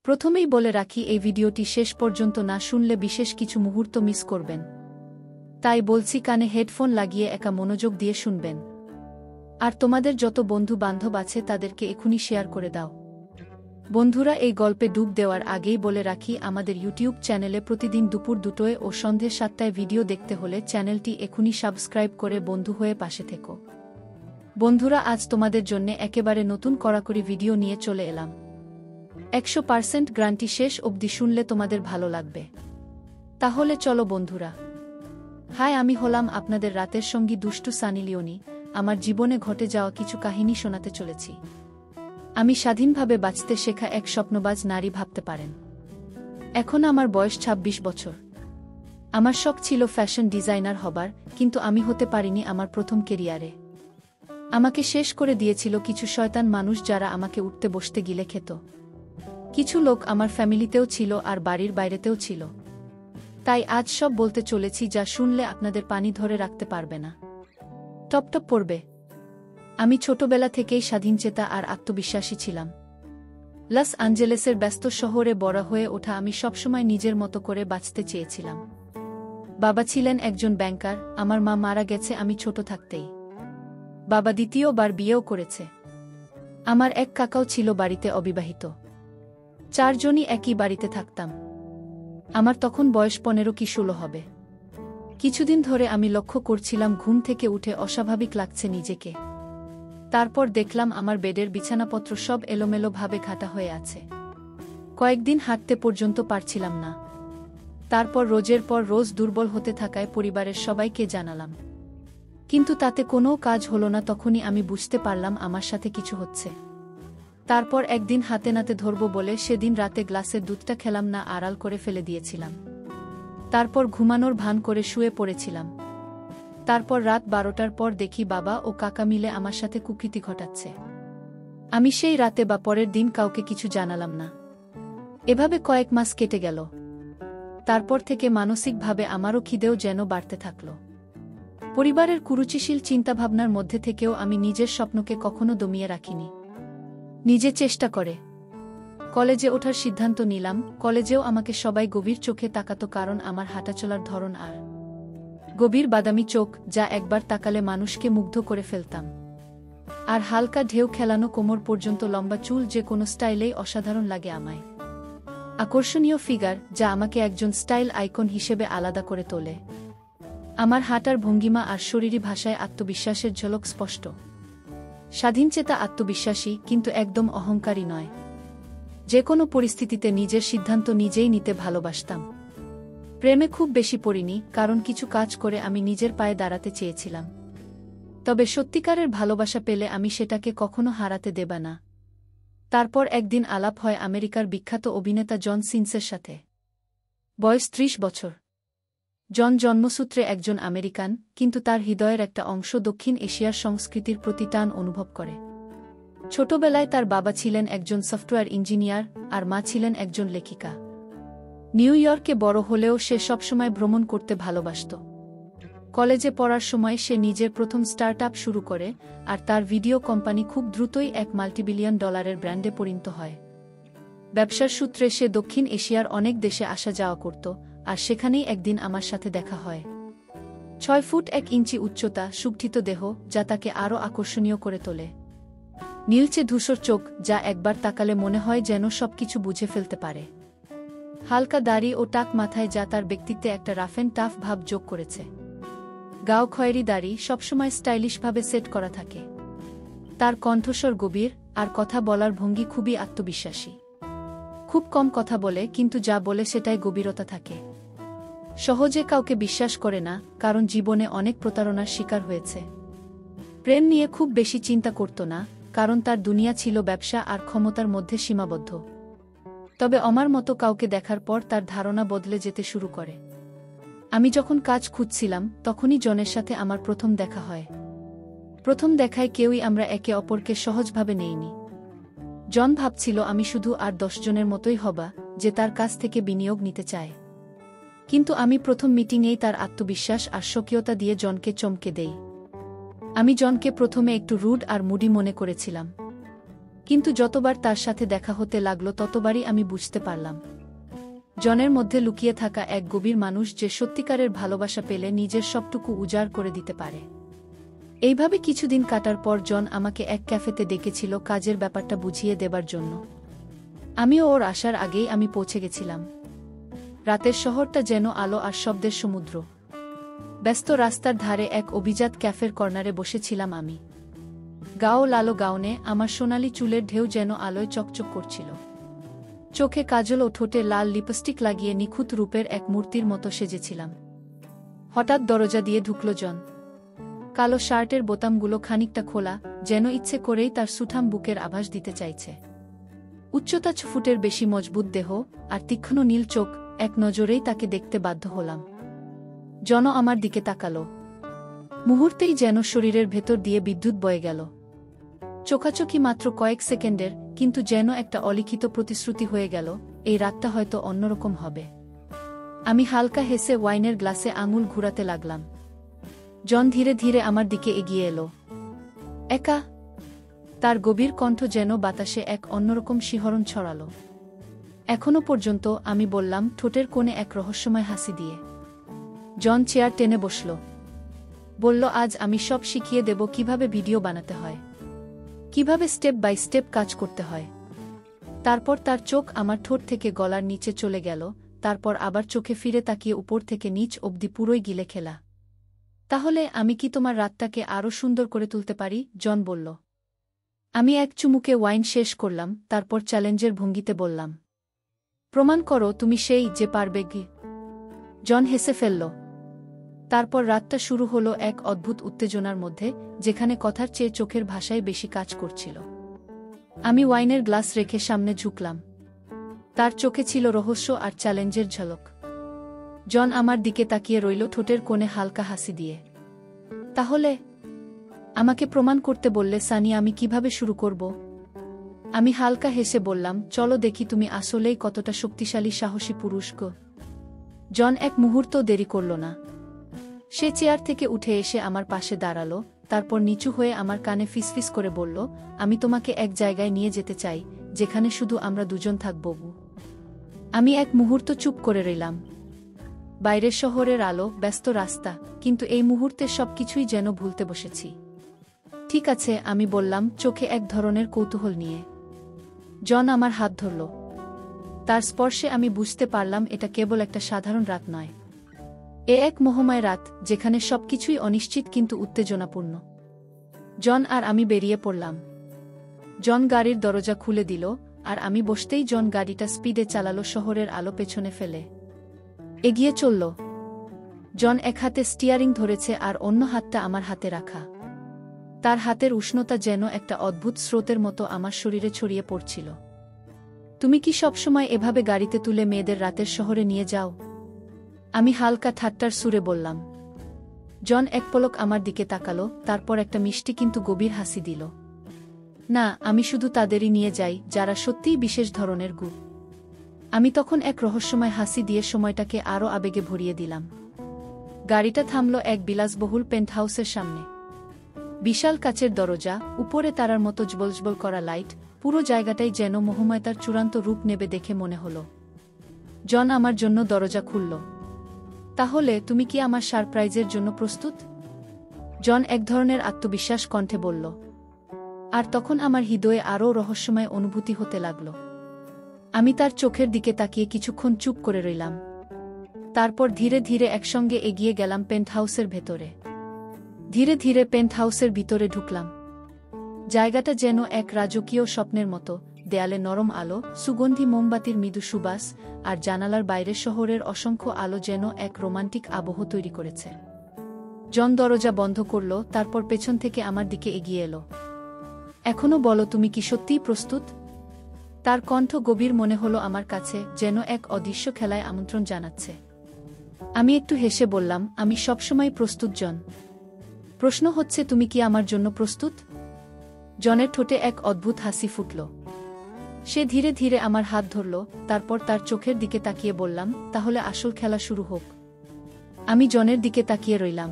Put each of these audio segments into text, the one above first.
প্রথমেই বলে রাখি, এই ভিডিওটি শেষ পর্যন্ত না শুনলে বিশেষ কিছু মুহূর্ত মিস করবেন। তাই বলছি, কানে হেডফোন লাগিয়ে একা মনোযোগ দিয়ে শুনবেন। আর তোমাদের যত বন্ধু বান্ধব আছে তাদেরকে এখনই শেয়ার করে দাও। বন্ধুরা, এই গল্পে ডুব দেওয়ার আগেই বলে রাখি, আমাদের ইউটিউব চ্যানেলে প্রতিদিন দুপুর 2টোয় ও সন্ধে 7টায় ভিডিও দেখতে হলে চ্যানেলটি এখনই সাবস্ক্রাইব করে বন্ধু হয়ে পাশে থেকো। বন্ধুরা, আজ তোমাদের জন্য একেবারে নতুন কড়াকড়ি ভিডিও নিয়ে চলে এলাম। 100% গ্যারান্টি, শেষ অবধি শুনলে তোমাদের ভালো লাগবে। তাহলে চলো বন্ধুরা। হাই, আমি হলাম আপনাদের রাতের সঙ্গী দুষ্টু সানি লিওনি। আমার জীবনে ঘটে যাওয়া কিছু কাহিনী শোনাতে চলেছি। আমি স্বাধীনভাবে বাঁচতে শেখা এক স্বপ্নবাজ নারী, ভাবতে পারেন। এখন আমার বয়স 26 বছর। আমার শখ ছিল ফ্যাশন ডিজাইনার হবার, কিন্তু আমি হতে পারিনি আমার প্রথম কেরিয়ারে। আমাকে শেষ করে দিয়েছিল কিছু শয়তান মানুষ, যারা আমাকে উঠতে বসতে গিলে খেত। কিছু লোক আমার ফ্যামিলিতেও ছিল আর বাড়ির বাইরেতেও ছিল। তাই আজ সব বলতে চলেছি যা শুনলে আপনাদের পানি ধরে রাখতে পারবে না, টপটপ পড়বে। আমি ছোটবেলা থেকেই স্বাধীনচেতা আর আত্মবিশ্বাসী ছিলাম। লস অ্যাঞ্জেলেসের ব্যস্ত শহরে বড় হয়ে ওঠা আমি সবসময় নিজের মতো করে বাঁচতে চেয়েছিলাম। বাবা ছিলেন একজন ব্যাংকার, আমার মা মারা গেছে আমি ছোট থাকতেই। বাবা দ্বিতীয়বার বিয়েও করেছে। আমার এক কাকাও ছিল বাড়িতে অবিবাহিত। 4 জনই একই বাড়িতে থাকতাম। আমার তখন বয়স 15 কি 16 হবে। কিছুদিন ধরে আমি লক্ষ্য করছিলাম ঘুম থেকে উঠে অস্বাভাবিক লাগছে নিজেকে। তারপর দেখলাম আমার বেডের বিছানাপত্র সব এলোমেলো ভাবে ঘাটা হয়ে আছে। কয়েকদিন হাঁটতে পর্যন্ত পারছিলাম না। তারপর রোজের পর রোজ দুর্বল হতে থাকায় পরিবারের সবাইকে জানালাম, কিন্তু তাতে কোনো কাজ হলো না। তখনই আমি বুঝতে পারলাম আমার সাথে কিছু হচ্ছে। তারপর একদিন হাতে নাতে ধরব বলে সেদিন রাতে গ্লাসের দুধটা খেলাম না, আড়াল করে ফেলে দিয়েছিলাম। তারপর ঘুমানোর ভান করে শুয়ে পড়েছিলাম। তারপর রাত 12টার পর দেখি বাবা ও কাকা মিলে আমার সাথে কুকীর্তি ঘটাচ্ছে। আমি সেই রাতে বা পরের দিন কাউকে কিছু জানালাম না। এভাবে কয়েক মাস কেটে গেল। তারপর থেকে মানসিকভাবে আমারও খিদেও যেন বাড়তে থাকল। পরিবারের কুরুচিশীল চিন্তাভাবনার মধ্যে থেকেও আমি নিজের স্বপ্নকে কখনো দমিয়ে রাখিনি। নিজে চেষ্টা করে কলেজে ওঠার সিদ্ধান্ত নিলাম। কলেজেও আমাকে সবাই গভীর চোখে তাকাতো, কারণ আমার হাঁটাচলার ধরন আর গভীর বাদামি চোখ, যা একবার তাকালে মানুষকে মুগ্ধ করে ফেলতাম। আর হালকা ঢেউ খেলানো কোমর পর্যন্ত লম্বা চুল, যে কোনো স্টাইলেই অসাধারণ লাগে আমায়। আকর্ষণীয় ফিগার, যা আমাকে একজন স্টাইল আইকন হিসেবে আলাদা করে তোলে। আমার হাঁটার ভঙ্গিমা আর শরীরী ভাষায় আত্মবিশ্বাসের ঝলক স্পষ্ট। স্বাধীনচেতা, আত্মবিশ্বাসী, কিন্তু একদম অহংকারী নয়। যে কোনো পরিস্থিতিতে নিজের সিদ্ধান্ত নিজেই নিতে ভালোবাসতাম। প্রেমে খুব বেশি পড়িনি, কারণ কিছু কাজ করে আমি নিজের পায়ে দাঁড়াতে চেয়েছিলাম। তবে সত্যিকারের ভালোবাসা পেলে আমি সেটাকে কখনো হারাতে দেব না। তারপর একদিন আলাপ হয় আমেরিকার বিখ্যাত অভিনেতা জন সিন্সের সাথে। বয়স 30 বছর। জন জন্মসূত্রে একজন আমেরিকান, কিন্তু তার হৃদয়ের একটা অংশ দক্ষিণ এশিয়ার সংস্কৃতির প্রতি টান অনুভব করে। ছোটবেলায় তার বাবা ছিলেন একজন সফটওয়্যার ইঞ্জিনিয়ার আর মা ছিলেন একজন লেখিকা। নিউ ইয়র্কে বড় হলেও সে সবসময় ভ্রমণ করতে ভালোবাসত। কলেজে পড়ার সময় সে নিজের প্রথম স্টার্টআপ শুরু করে, আর তার ভিডিও কোম্পানি খুব দ্রুতই এক মাল্টিবিলিয়ন ডলারের ব্র্যান্ডে পরিণত হয়। ব্যবসার সূত্রে সে দক্ষিণ এশিয়ার অনেক দেশে আসা যাওয়া করত, আর সেখানেই একদিন আমার সাথে দেখা হয়। 6 ফুট 1 ইঞ্চি উচ্চতা, সুগঠিত দেহ, যা তাকে আরও আকর্ষণীয় করে তোলে। নীলচে ধূসর চোখ, যা একবার তাকালে মনে হয় যেন সবকিছু বুঝে ফেলতে পারে। হালকা দাড়ি ও টাক মাথায়, যা তার ব্যক্তিত্বে একটা রাফ এন্ড টাফ ভাব যোগ করেছে। গাও খয়েরি দাড়ি, সবসময় স্টাইলিশভাবে সেট করা থাকে। তার কণ্ঠস্বর গভীর, আর কথা বলার ভঙ্গি খুবই আত্মবিশ্বাসী। খুব কম কথা বলে, কিন্তু যা বলে সেটাই গভীরতা থাকে। সহজে কাউকে বিশ্বাস করে না, কারণ জীবনে অনেক প্রতারণার শিকার হয়েছে। প্রেম নিয়ে খুব বেশি চিন্তা করত না, কারণ তার দুনিয়া ছিল ব্যবসা আর ক্ষমতার মধ্যে সীমাবদ্ধ। তবে আমার মতো কাউকে দেখার পর তার ধারণা বদলে যেতে শুরু করে। আমি যখন কাজ খুঁজছিলাম, তখনই জনের সাথে আমার প্রথম দেখা হয়। প্রথম দেখায় কেউই আমরা একে অপরকে সহজভাবে নেইনি। জন ভাবছিল আমি শুধু আর 10 জনের মতোই হবা, যে তার কাছ থেকে বিনিয়োগ নিতে চায়। কিন্তু আমি প্রথম মিটিংয়েই তার আত্মবিশ্বাস আর স্বকীয়তা দিয়ে জনকে চমকে দেই। আমি জনকে প্রথমে একটু রুড আর মুডি মনে করেছিলাম। কিন্তু যতবার তার সাথে দেখা হতে লাগলো ততবারই আমি বুঝতে পারলাম জনের মধ্যে লুকিয়ে থাকা এক গভীর মানুষ যে সত্যিকারের ভালোবাসা পেলে নিজের সবটুকু উজাড় করে দিতে পারে। এইভাবে কিছুদিন কাটার পর জন আমাকে এক ক্যাফেতে ডেকেছিল কাজের ব্যাপারটা বুঝিয়ে দেবার জন্য। আমিও ওর আসার আগেই আমি পৌঁছে গেছিলাম। রাতের শহরটা যেন আলো আর শব্দের সমুদ্র। ব্যস্ত রাস্তার ধারে এক অভিজাত ক্যাফের কর্নারে বসেছিলাম আমি। গাও লালো গাউনে আমার সোনালি চুলের ঢেউ যেন আলোয় চকচক করছিল। চোখে কাজল ও ঠোঁটে লাল লিপস্টিক লাগিয়ে নিখুঁত রূপের এক মূর্তির মতো সেজেছিলাম। হঠাৎ দরজা দিয়ে ঢুকল জন। কালো শার্টের বোতামগুলো খানিকটা খোলা, যেন ইচ্ছে করেই তার সুঠাম বুকের আভাস দিতে চাইছে। উচ্চতা 6 ফুটের বেশি মজবুত দেহ আর তীক্ষ্ণ নীল চোখ, এক নজরেই তাকে দেখতে বাধ্য হলাম। জন আমার দিকে তাকালো। মুহূর্তেই যেন শরীরের ভেতর দিয়ে বিদ্যুৎ বয়ে গেল। চোখাচোখি মাত্র কয়েক সেকেন্ডের, কিন্তু যেন একটা অলিখিত প্রতিশ্রুতি হয়ে গেল, এই রাতটা হয়তো অন্যরকম হবে। আমি হালকা হেসে ওয়াইনের গ্লাসে আঙুল ঘুরাতে লাগলাম। জন ধীরে ধীরে আমার দিকে এগিয়ে এলো। একা? তার গভীর কণ্ঠ যেন বাতাসে এক অন্যরকম শিহরণ ছড়ালো। এখনো পর্যন্ত, আমি বললাম, ঠোঁটের কোণে এক রহস্যময় হাসি দিয়ে। জন চেয়ার টেনে বসল। বলল, আজ আমি সব শিখিয়ে দেব, কিভাবে ভিডিও বানাতে হয়, কিভাবে স্টেপ বাই স্টেপ কাজ করতে হয়। তারপর তার চোখ আমার ঠোঁট থেকে গলার নিচে চলে গেল, তারপর আবার চোখে ফিরে তাকিয়ে উপর থেকে নিচ অবধি পুরোই গিলে খেলা। তাহলে আমি কি তোমার রাতটাকে আরও সুন্দর করে তুলতে পারি? জন বলল। আমি এক চুমুকে ওয়াইন শেষ করলাম, তারপর চ্যালেঞ্জের ভঙ্গিতে বললাম, প্রমাণ করো তুমি সেই যে পারবে। কি? জন হেসে ফেলল। তারপর রাতটা শুরু হলো এক অদ্ভুত উত্তেজনার মধ্যে, যেখানে কথার চেয়ে চোখের ভাষায় বেশি কাজ করছিল। আমি ওয়াইনের গ্লাস রেখে সামনে ঝুঁকলাম। তার চোখে ছিল রহস্য আর চ্যালেঞ্জের ঝলক। জন আমার দিকে তাকিয়ে রইল, ঠোঁটের কোণে হালকা হাসি দিয়ে। তাহলে আমাকে প্রমাণ করতে বললে সানি, আমি কিভাবে শুরু করব? আমি হালকা হেসে বললাম, চলো দেখি তুমি আসলেই কতটা শক্তিশালী, সাহসী পুরুষ গো। জন এক মুহূর্ত দেরি করল না। সে চেয়ার থেকে উঠে এসে আমার পাশে দাঁড়ালো, তারপর নিচু হয়ে আমার কানে ফিসফিস করে বলল, আমি তোমাকে এক জায়গায় নিয়ে যেতে চাই, যেখানে শুধু আমরা দুজন থাকব। আমি এক মুহূর্ত চুপ করে রইলাম। বাইরের শহরের আলো, ব্যস্ত রাস্তা, কিন্তু এই মুহূর্তে সবকিছুই যেন ভুলতে বসেছি। ঠিক আছে, আমি বললাম, চোখে এক ধরনের কৌতূহল নিয়ে। জন আমার হাত ধরল। তার স্পর্শে আমি বুঝতে পারলাম এটা কেবল একটা সাধারণ রাত নয়। এ এক মোহময় রাত, যেখানে সবকিছুই অনিশ্চিত কিন্তু উত্তেজনাপূর্ণ। জন আর আমি বেরিয়ে পড়লাম। জন গাড়ির দরজা খুলে দিল, আর আমি বসতেই জন গাড়িটা স্পিডে চালালো, শহরের আলো পেছনে ফেলে এগিয়ে চলল। জন এক হাতে স্টিয়ারিং ধরেছে আর অন্য হাতটা আমার হাতে রাখা। তার হাতের উষ্ণতা যেন একটা অদ্ভুত স্রোতের মতো আমার শরীরে ছড়িয়ে পড়ছিল। তুমি কি সবসময় এভাবে গাড়িতে তুলে মেয়েদের রাতের শহরে নিয়ে যাও? আমি হালকা ঠাট্টার সুরে বললাম। জন এক পলক আমার দিকে তাকালো, তারপর একটা মিষ্টি কিন্তু গভীর হাসি দিল। না, আমি শুধু তাদেরই নিয়ে যাই যারা সত্যিই বিশেষ ধরনের গু। আমি তখন এক রহস্যময় হাসি দিয়ে সময়টাকে আরও আবেগে ভরিয়ে দিলাম। গাড়িটা থামল এক বিলাসবহুল পেন্টহাউসের সামনে। বিশাল কাচের দরজা, উপরে তারার মতো জ্বলজ্বল করা লাইট, পুরো জায়গাটাই যেন মোহময়তার চূড়ান্ত রূপ নেবে দেখে মনে হলো। জন আমার জন্য দরজা খুলল। তাহলে তুমি কি আমার সারপ্রাইজের জন্য প্রস্তুত? জন এক ধরনের আত্মবিশ্বাস কণ্ঠে বলল। আর তখন আমার হৃদয়ে আরও রহস্যময় অনুভূতি হতে লাগল। আমি তার চোখের দিকে তাকিয়ে কিছুক্ষণ চুপ করে রইলাম। তারপর ধীরে ধীরে একসঙ্গে এগিয়ে গেলাম পেন্টহাউসের ভেতরে। ধীরে ধীরে পেন্টহাউসের ভিতরে ঢুকলাম। জায়গাটা যেন এক রাজকীয় স্বপ্নের মতো, দেয়ালে নরম আলো, সুগন্ধি মোমবাতির মৃদু সুবাস, আর জানালার বাইরে শহরের অসংখ্য আলো যেন এক রোমান্টিক আবহ তৈরি করেছে। জন দরজা বন্ধ করল, তারপর পেছন থেকে আমার দিকে এগিয়ে এলো। এখনো বলো, তুমি কি সত্যিই প্রস্তুত? তার কণ্ঠ গভীর মনে হলো আমার কাছে, যেন এক অদৃশ্য খেলায় আমন্ত্রণ জানাচ্ছে। আমি একটু হেসে বললাম, আমি সবসময় প্রস্তুত জন। প্রশ্ন হচ্ছে, তুমি কি আমার জন্য প্রস্তুত? জনের ঠোঁটে এক অদ্ভুত হাসি ফুটল। সে ধীরে ধীরে আমার হাত ধরল, তারপর তার চোখের দিকে তাকিয়ে বললাম, তাহলে আসল খেলা শুরু হোক। আমি জনের দিকে তাকিয়ে রইলাম।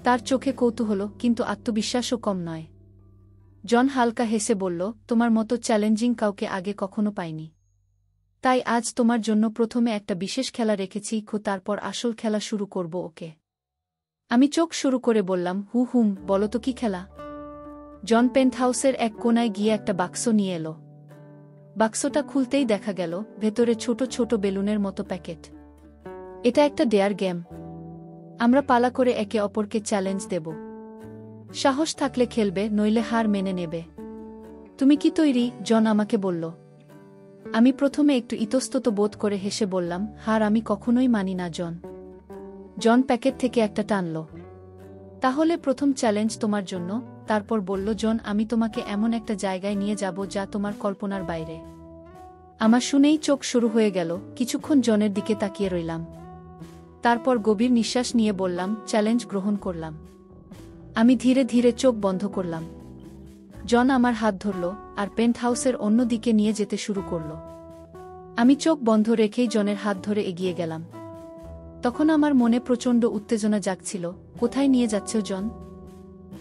তার চোখে কৌতূহল, কিন্তু আত্মবিশ্বাসও কম নয়। জন হালকা হেসে বলল, তোমার মতো চ্যালেঞ্জিং কাউকে আগে কখনো পাইনি। তাই আজ তোমার জন্য প্রথমে একটা বিশেষ খেলা রেখেছি, তারপর আসল খেলা শুরু করব। ওকে? আমি চোখ শুরু করে বললাম, বলো তো কি খেলা? জন পেন্টহাউসের এক কোনায় গিয়ে একটা বাক্স নিয়ে এলো। বাক্সটা খুলতেই দেখা গেল ভেতরে ছোট ছোট বেলুনের মতো প্যাকেট। এটা একটা ডেয়ার গেম। আমরা পালা করে একে অপরকে চ্যালেঞ্জ দেব। সাহস থাকলে খেলবে, নইলে হার মেনে নেবে। তুমি কি তৈরি? জন আমাকে বলল। আমি প্রথমে একটু ইতস্তত বোধ করে হেসে বললাম, হার আমি কখনোই মানি না জন। জন প্যাকেট থেকে একটা টানল। তাহলে প্রথম চ্যালেঞ্জ তোমার জন্য। তারপর বলল, জন, আমি তোমাকে এমন একটা জায়গায় নিয়ে যাব যা তোমার কল্পনার বাইরে। আমার শুনেই চোখ শুরু হয়ে গেল। কিছুক্ষণ জনের দিকে তাকিয়ে রইলাম। তারপর গভীর নিঃশ্বাস নিয়ে বললাম, চ্যালেঞ্জ গ্রহণ করলাম। আমি ধীরে ধীরে চোখ বন্ধ করলাম। জন আমার হাত ধরল আর পেন্টহাউসের অন্য দিকে নিয়ে যেতে শুরু করল। আমি চোখ বন্ধ রেখেই জনের হাত ধরে এগিয়ে গেলাম। তখন আমার মনে প্রচণ্ড উত্তেজনা জাগছিল। কোথায় নিয়ে যাচ্ছ জন?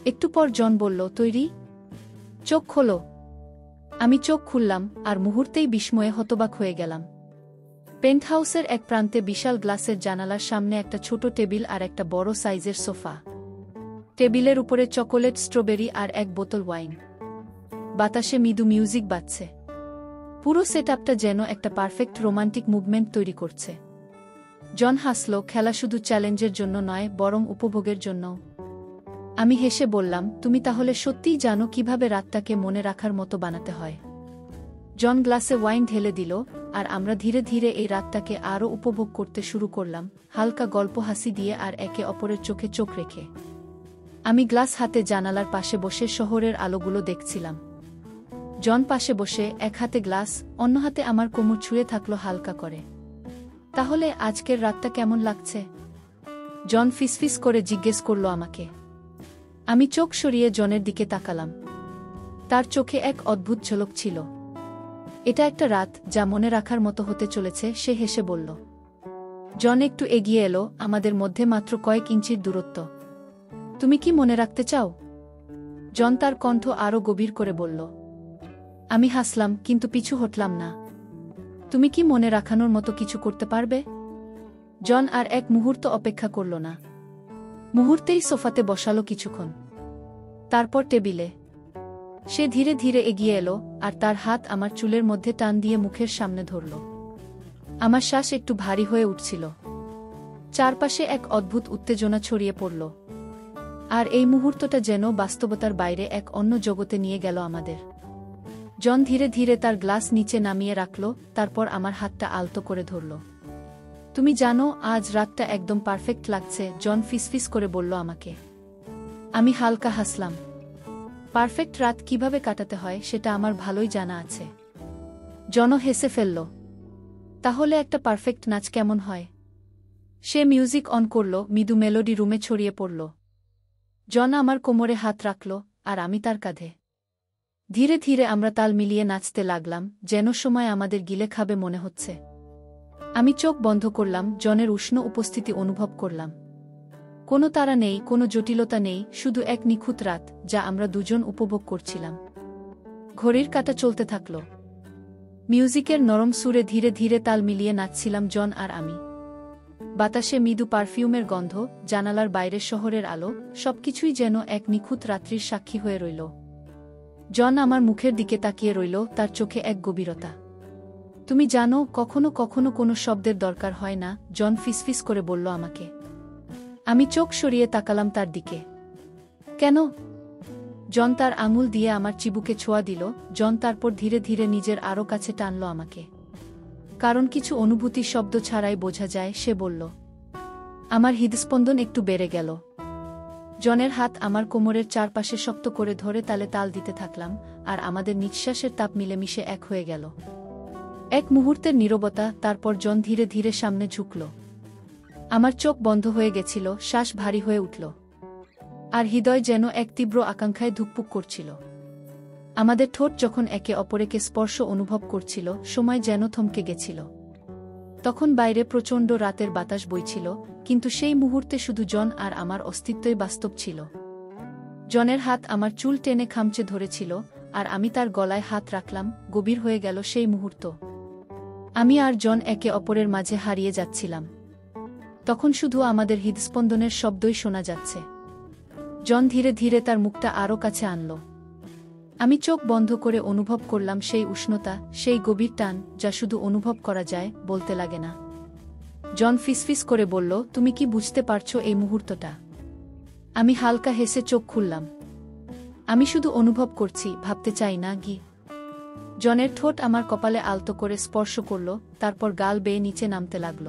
একটু পর জন বলল, তৈরি? চোখ খোলো। আমি চোখ খুললাম আর মুহূর্তেই বিস্ময়ে হতবাক হয়ে গেলাম। পেন্টহাউসের এক প্রান্তে বিশাল গ্লাসের জানালার সামনে একটা ছোট টেবিল আর একটা বড় সাইজের সোফা। টেবিলের উপরে চকোলেট, স্ট্রবেরি আর এক বোতল ওয়াইন। বাতাসে মৃদু মিউজিক বাজছে। পুরো সেটআপটা যেন একটা পারফেক্ট রোমান্টিক মুভমেন্ট তৈরি করছে। জন হাসল। খেলা শুধু চ্যালেঞ্জের জন্য নয়, বরং উপভোগের জন্যও। আমি হেসে বললাম, তুমি তাহলে সত্যিই জানো কিভাবে রাতটাকে মনে রাখার মতো বানাতে হয়। জন গ্লাসে ওয়াইন ঢেলে দিল আর আমরা ধীরে ধীরে এই রাতটাকে আরও উপভোগ করতে শুরু করলাম, হালকা গল্প, হাসি দিয়ে আর একে অপরের চোখে চোখ রেখে। আমি গ্লাস হাতে জানালার পাশে বসে শহরের আলোগুলো দেখছিলাম। জন পাশে বসে এক হাতে গ্লাস, অন্য হাতে আমার কোমর ছুঁয়ে থাকলো হালকা করে। তাহলে আজকের রাতটা কেমন লাগছে? জন ফিসফিস করে জিজ্ঞেস করল আমাকে। আমি চোখ সরিয়ে জনের দিকে তাকালাম। তার চোখে এক অদ্ভুত ঝলক ছিল। এটা একটা রাত যা মনে রাখার মতো হতে চলেছে, সে হেসে বলল। জন একটু এগিয়ে এলো, আমাদের মধ্যে মাত্র কয়েক ইঞ্চির দূরত্ব। তুমি কি মনে রাখতে চাও? জন তার কণ্ঠ আরও গভীর করে বলল। আমি হাসলাম, কিন্তু পিছু হটলাম না। তুমি কি মনে রাখানোর মতো কিছু করতে পারবে? জন আর এক মুহূর্ত অপেক্ষা করল না। মুহূর্তেই সোফাতে বসালো কিছুক্ষণ। তারপর টেবিলে। সে ধীরে ধীরে এগিয়ে এলো আর তার হাত আমার চুলের মধ্যে টান দিয়ে মুখের সামনে ধরল। আমার শ্বাস একটু ভারী হয়ে উঠছিল। চারপাশে এক অদ্ভুত উত্তেজনা ছড়িয়ে পড়ল। আর এই মুহূর্তটা যেন বাস্তবতার বাইরে এক অন্য জগতে নিয়ে গেল আমাদের। জন ধীরে ধীরে তার গ্লাস নিচে নামিয়ে রাখল, তারপর আমার হাতটা আলতো করে ধরল। তুমি জানো, আজ রাতটা একদম পারফেক্ট লাগছে, জন ফিসফিস করে বলল আমাকে। আমি হালকা হাসলাম। পারফেক্ট রাত কিভাবে কাটাতে হয় সেটা আমার ভালোই জানা আছে। জন হেসে ফেলল। তাহলে একটা পারফেক্ট নাচ কেমন হয়? সে মিউজিক অন করল, মৃদু মেলোডি রুমে ছড়িয়ে পড়ল। জন আমার কোমরে হাত রাখল আর আমি তার কাঁধে। ধীরে ধীরে আমরা তাল মিলিয়ে নাচতে লাগলাম, যেন সময় আমাদের গিলে খাবে মনে হচ্ছে। আমি চোখ বন্ধ করলাম, জনের উষ্ণ উপস্থিতি অনুভব করলাম। কোনো তাড়া নেই, কোনো জটিলতা নেই, শুধু এক নিখুঁত রাত যা আমরা দুজন উপভোগ করছিলাম। ঘড়ির কাঁটা চলতে থাকল। মিউজিকের নরম সুরে ধীরে ধীরে তাল মিলিয়ে নাচছিলাম জন আর আমি। বাতাসে মৃদু পারফিউমের গন্ধ, জানালার বাইরে শহরের আলো, সবকিছুই যেন এক নিখুঁত রাত্রির সাক্ষী হয়ে রইল। জন আমার মুখের দিকে তাকিয়ে রইল, তার চোখে এক গভীরতা। তুমি জানো, কখনো কখনো কোনো শব্দের দরকার হয় না, জন ফিসফিস করে বলল আমাকে। আমি চোখ সরিয়ে তাকালাম তার দিকে। কেন? জন তার আঙুল দিয়ে আমার চিবুকে ছোঁয়া দিল। জন তারপর ধীরে ধীরে নিজের আরও কাছে টানল আমাকে। কারণ কিছু অনুভূতি শব্দ ছাড়াই বোঝা যায়, সে বলল। আমার হৃদস্পন্দন একটু বেড়ে গেল। জনের হাত আমার কোমরের চারপাশে শক্ত করে ধরে তালে তাল দিতে থাকলাম, আর আমাদের নিঃশ্বাসের তাপ মিলেমিশে এক হয়ে গেল। এক মুহূর্তের নীরবতা, তারপর জন ধীরে ধীরে সামনে ঝুঁকল। আমার চোখ বন্ধ হয়ে গেছিল, শ্বাস ভারী হয়ে উঠল। আর হৃদয় যেন এক তীব্র আকাঙ্ক্ষায় ধুকপুক করছিল। আমাদের ঠোঁট যখন একে অপরকে স্পর্শ অনুভব করছিল, সময় যেন থমকে গেছিল। তখন বাইরে প্রচণ্ড রাতের বাতাস বইছিল, কিন্তু সেই মুহূর্তে শুধু জন আর আমার অস্তিত্বই বাস্তব ছিল। জনের হাত আমার চুল টেনে খামচে ধরেছিল, আর আমি তার গলায় হাত রাখলাম। গভীর হয়ে গেল সেই মুহূর্ত। আমি আর জন একে অপরের মাঝে হারিয়ে যাচ্ছিলাম। তখন শুধু আমাদের হৃদস্পন্দনের শব্দই শোনা যাচ্ছে। জন ধীরে ধীরে তার মুখটা আরও কাছে আনল। আমি চোখ বন্ধ করে অনুভব করলাম সেই উষ্ণতা, সেই গভীর টান, যা শুধু অনুভব করা যায়, বলতে লাগে না। জন ফিসফিস করে বলল, তুমি কি বুঝতে পারছো এই মুহূর্তটা? আমি হালকা হেসে চোখ খুললাম। আমি শুধু অনুভব করছি, ভাবতে চাই না। জনের ঠোঁট আমার কপালে আলতো করে স্পর্শ করল, তারপর গাল বেয়ে নিচে নামতে লাগল।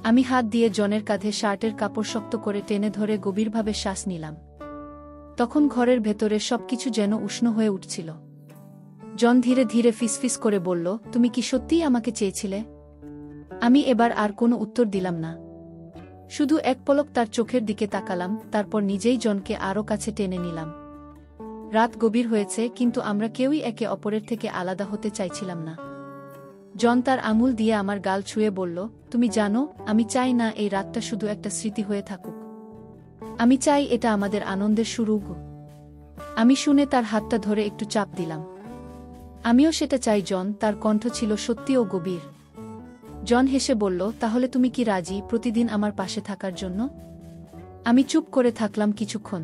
আমি হাত দিয়ে জনের কাঁধে শার্টের কাপড় শক্ত করে টেনে ধরে গভীরভাবে শ্বাস নিলাম। তখন ঘরের ভেতরে সবকিছু যেন উষ্ণ হয়ে উঠছিল। জন ধীরে ধীরে ফিসফিস করে বলল, তুমি কি সত্যিই আমাকে চেয়েছিলে? আমি এবার আর কোনো উত্তর দিলাম না। শুধু এক পলক তার চোখের দিকে তাকালাম, তারপর নিজেই জনকে আরও কাছে টেনে নিলাম। রাত গভীর হয়েছে, কিন্তু আমরা কেউই একে অপরের থেকে আলাদা হতে চাইছিলাম না। জন তার আঙুল দিয়ে আমার গাল ছুঁয়ে বলল, তুমি জানো, আমি চাই না এই রাতটা শুধু একটা স্মৃতি হয়ে থাকুক। আমি চাই এটা আমাদের আনন্দের শুরু। আমি শুনে তার হাতটা ধরে একটু চাপ দিলাম। আমিও সেটা চাই জন। তার কণ্ঠ ছিল সত্যিও গভীর। জন হেসে বলল, তাহলে তুমি কি রাজি প্রতিদিন আমার পাশে থাকার জন্য? আমি চুপ করে থাকলাম কিছুক্ষণ।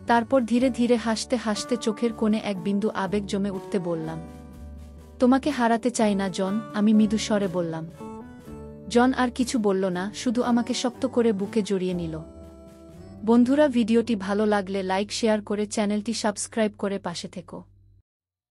তারপর ধীরে ধীরে হাসতে হাসতে চোখের কোণে এক বিন্দু আবেগ জমে উঠতে বললাম, তোমাকে হারাতে চাই না জন, আমি মৃদু স্বরে বললাম। জন আর কিছু বলল না, শুধু আমাকে শক্ত করে বুকে জড়িয়ে নিল। বন্ধুরা, ভিডিওটি ভালো লাগলে লাইক শেয়ার করে চ্যানেলটি সাবস্ক্রাইব করে পাশে থেকো।